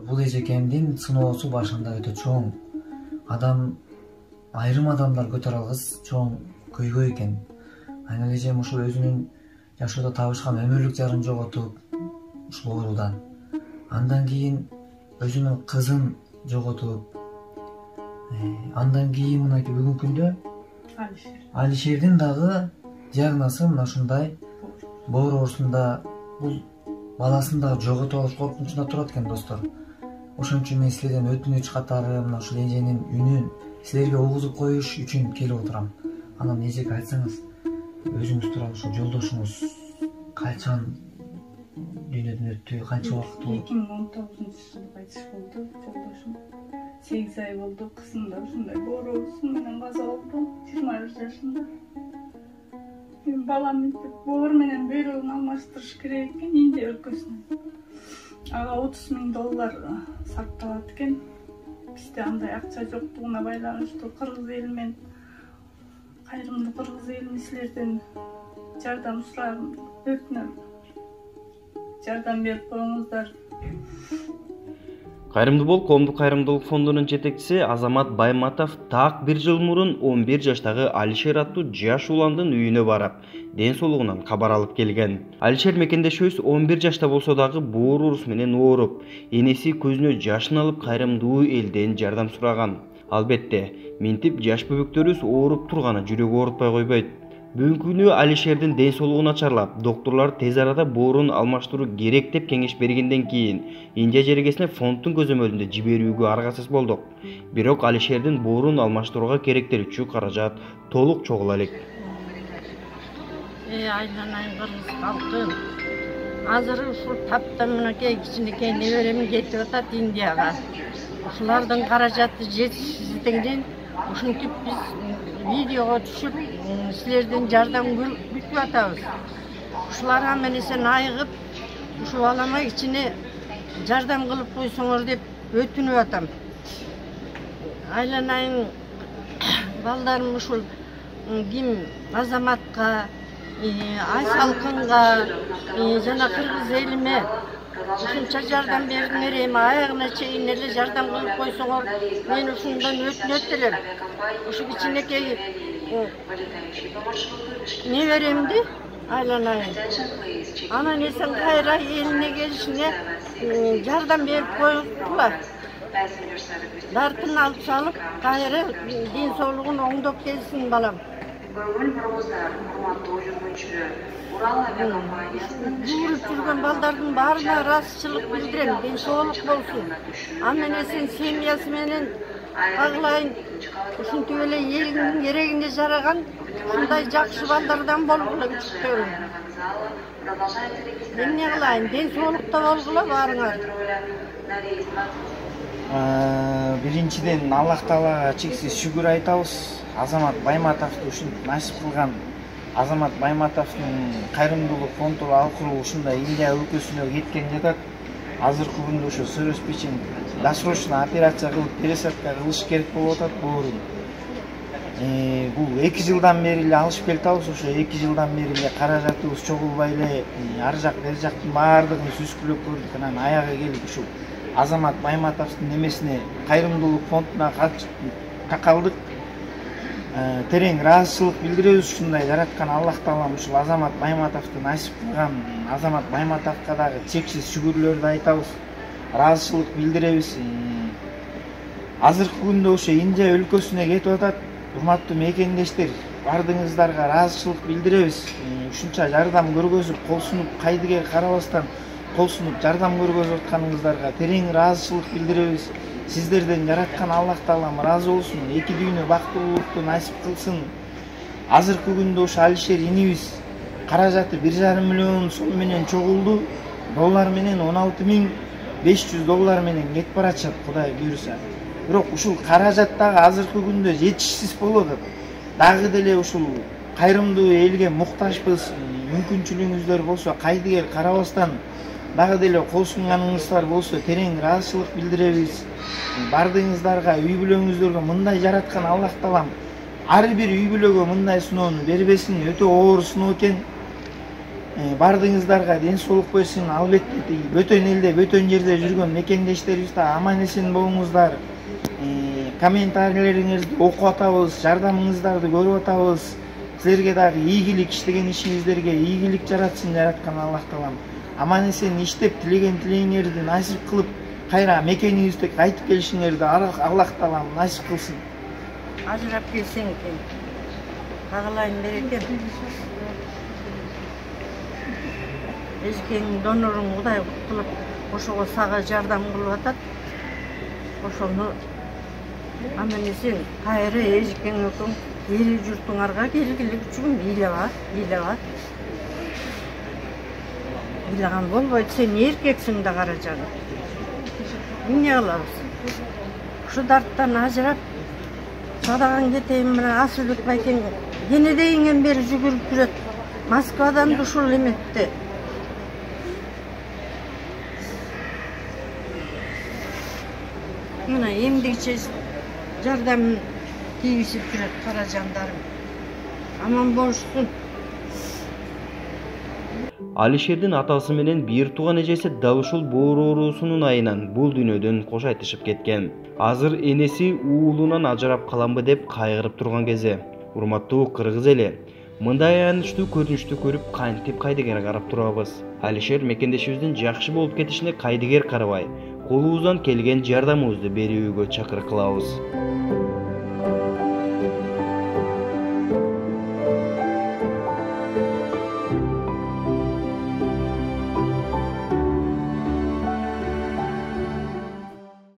Бул эжекемдин сыноосу башында өтө чоң. Айрым адамдар көтөрө алгыс чоң көйгөй экен. Айнал эжем ушул өзүнүн жашоодо табышкан өмүрлүк жарын жоготуп, ушул оорудан. Андан кийин өзүнүн кызын жоготуп, андан кийин мынакей бүгүнкү күндө Алишердин дагы диагнозу мына ушундай боор оорусунда. Бул баласын дагы жоготуп алыш коркунучунда турат экен, достор. Ошон үчүн мен силерден өтүнүч катары мына ушул эженин үнүн силерге угузуп коюш үчүн келип отурам. Анан эжеке айтсаңыз, өзүңүз тууралуу ушул жолдошуңуз качан дүйнөдөн өттү, канча убакыт болду? 2019-жылы кайтыш болду жолдошум. 8 ай болду. Кызым да ушундай боор оорусу менен каза болду 21 жашында. Балам боор менен бөйрөгүн алмаштырыш керек экен Индия өлкөсүнө. Ага $30,000 сарпталат экен. Бизде андай акча жоктугуна байланыштуу кыргыз эли мен кайрымдуу кыргыз элине силерден жардам сурап өтүнөм. Жардам берип коюңуздар. Кайрымдуу бол коомдук кайрымдуулук фондунун жетекчиси Азамат Байматов так 1 жыл мурун 11 жаштагы Алишер аттуу жаш уландын үйүнө барып, ден соолугунан кабар алып келген. Алишер мекендешибиз 11 жашта болсо дагы боор оорусу менен ооруп, энеси көзүнө жашын алып кайрымдуу элден жардам сураган. Албетте, минтип жаш бөбөктөрүбүз ооруп турганы жүрөгү оорутпай койбойт. Бүгүнкү күнү Алишердин ден соолугу начарлап, доктурлар тез арада боорун алмаштыруу керек деп кеңеш бергенден кийин Индия жерегесине фонддун көзөмөлүндө жиберүүгө аргасыз болдук. Бирок Алишердин боорун алмаштырууга керектелүүчү каражат толук чогула элек. Айланайын кыргыз калкы. Азыр ушул тапта мынакей кичинекей неберем кетип атат Индияга. Ушулардын каражаты жетишсиздигинен ушинтип биз видеого түшүп силерден жардам күтүп атабыз. Ушуларга мен эсен айыгып, ушу балама ичине жардам кылып койсоңор деп өтүнүп атам. Айланайын балдарым ушул ким Азаматка, Айсалкынга, жана кыргыз элиме ушунча жардам бериңер, эми аягына чейин эле жардам кылып койсоңор, мен ушундан өтүнөт элем. Ушу кичинекей неберемди айланайын. Анан эсен кайра элине келишине жардам берип койгула. Дартын алып салып, кайра ден соолугун оңдоп келсин балам. Жүрүп жүргөн балдардын баарына ыраазычылык билдирем, ден соолук болсун. Анан эсен семьясы менен агылайын ушинтип эле элиңдин керегине жараган ушундай жакшы балдардан болгула күчтөрүм. Эмне кылайын, ден соолукта болгула баарыңар. Биринчиден Аллах Таалага чексиз шүгүр айтабыз. Азамат Байматовду ушинтип насип кылган. Азамат Байматовдун кайрымдуулук фонду аркылуу ушундай Индия өлкөсүнө кеткен жатат. Азыркы күндө ошо сөрөспечен досрочно операция кылып пересадка кылыш керек болуп атат боорун. Бул 2 жылдан бери эле алышып келатабыз. Ошо 2 жылдан бери эле каражатыбыз чогулбай эле ар жак бер жактын баардыгын сүзгүлөп көрдүк. Анан аягы келип ушул Азамат Байматовдун немесине кайрымдуулук фондуна какалдык. Терең ыраазычылык билдиребиз. Ушундай жараткан Аллах Таалам ушул Азамат Байматовду насип кылган. Азамат Байматовго дагы чексиз шүгүрлөрдү айтабыз. Ыраазычылык билдиребиз. Азыркы күндө ошо Индия өлкөсүнө кетип атат. Урматтуу мекендештер, бардыгыңыздарга ыраазычылык билдиребиз. Ушунча жардам көргөзүп, кол сунуп, кайдыгер карабастан кол сунуп жардам көргөзүп атканыңыздарга терең ыраазычылык билдиребиз. Сиздерден жараткан Аллах Таалам ыраазы болсун, эки дүйнө бактылуулукту насип кылсын. Азыркы күндө ошо Алишер инибиз каражаты 1,5 миллион сом менен чогулду. Доллар менен $16,500 менен кетип баратат, Кудай буйруса. Бирок ушул каражат дагы азыркы күндө жетишсиз болуп атат. Дагы деле ушул кайрымдуу элге муктажбыз. Мүмкүнчүлүгүңүздөр болсо кайдыгер карабастан дагы деле кол сунганыңыздар болсо терең ыраазычылык билдиребиз. Бардыгыңыздарга үй бүлөңүздөргө мындай жараткан Аллах Таалам ар бир үй бүлөгө мындай сыноону бербесин. Өтө оор сыноо экен. Бардыгыңыздарга ден соолук берсин. Албетте бөтөн элде, бөтөн жерде жүргөн мекендештерибиз да аман эсен болуңуздар. Комментарийлериңизди окуп атабыз, жардамыңыздарды көрүп атабыз. Силерге дагы ийгилик, иштеген ишиңиздерге ийгилик жаратсын жараткан Аллах Таалам. Аман эсен иштеп тилеген тилегиңерди насип кылып, кайра мекениңизге кайтып келишиңерди Аллах Таалам насип кылсын. Ажырап келсең екен, кагалайын береке. Эжекеңнин доноруң Кудай куттулуп, ошого сага жардам кылып атат. Ошону аман эсен кайра эжекең экөөң эл журтуңарга келгилик үчүн ыйлаба. Ыйлаган болбойт, сен эркексиң да каражагы. Эмне кылабыз? Ушу дарттан ажырап, садаган кетейин менен Асылбек байкең кенедейиңен бери жүгүрүп жүрөт. Москвадан ушул эметти. Мына эмдигиче жардам тийгизип жүрөт каражандарым. Аман болушсун. Алишердин атасы менен бир тууган эжеси дал ушул боор оорусунун айынан бул дүйнөдөн кош айтышып кеткен. Азыр энеси уулунан ажырап каламбы деп кайгырып турган кези. Урматтуу кыргыз эли, мындай аянычтуу көрүнүштү көрүп кантип кайдыгер карап турабыз. Алишер мекендешибиздин жакшы болуп кетишине кайдыгер карабай, колубуздан келген жардамыбызды берүүгө чакырык кылабыз.